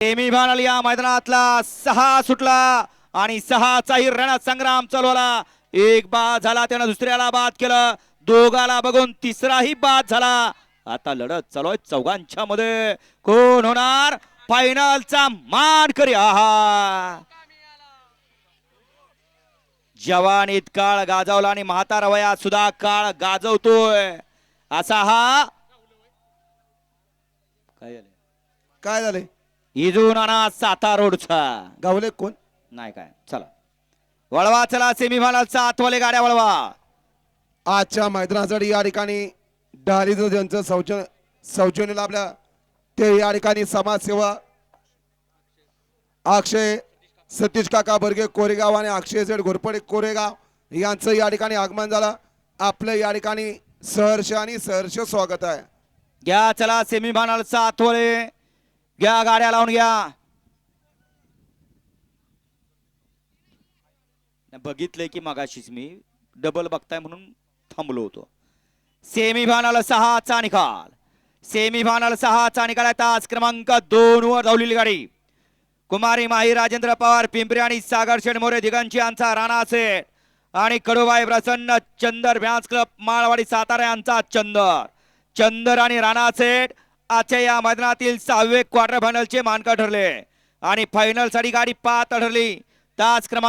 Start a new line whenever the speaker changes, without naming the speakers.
Semifinal या मैदानातला 6 सुटला आणि 6चाही रणसंग्राम चालवला. एक बाद झाला, त्यानं दुसऱ्याला बाद केलं, दोघाला बघून तिसराही बाद झाला. आता लढत चालू आहे चौघांच्या मध्ये. कोण होणार फायनलचा मानकरी? आहा, जवानीत काळ गाजवला आणि म्हातारा वयात सुद्धा काळ गाजवतोय असा हा
काय झाले
इजूनाना साता रोडचा
गावले कोण
नाही काय. चला वळवा, चला सेमीफायनलचा आतवाले गाड्या वळवा.
आजच्या मैदानासाठी या ठिकाणी डालीचं ज्यांचं सौजन्य लाभलं ते या ठिकाणी समाजसेवा अक्षय सतीश काका बर्गे कोरेगाव आणि अक्षय झेड घोरपडे कोरेगाव यांचं या ठिकाणी आगमन झालं. आपलं या ठिकाणी सहर्ष आणि सहर्ष स्वागत आहे.
घ्या चला सेमीफायनलचा आतवाले घ्या, गाड्या लावून घ्या. बघितलंय की मगाशीच मी डबल बघताय म्हणून थांबलो होतो. सेमीफायनल 6चा निकाल. सेमीफायनल 6चा निकाल आहे. तास क्रमांक 2 वर धावलेली गाडी कुमारी माही राजेंद्र पवार पिंपरी आणि सागर शेठ मोरे दिगंची यांचा राणा सेठ आणि कडूबाई प्रसन्न चंदर व्यास क्लब माळवाडी सातारा यांचा चंदर आणि राणा सेठ आजच्या या मैदानातील 6वे क्वार्टर फायनलचे मानकर ठरले आणि फायनल साठी गाडी पात्र ठरली. तास क्रमांक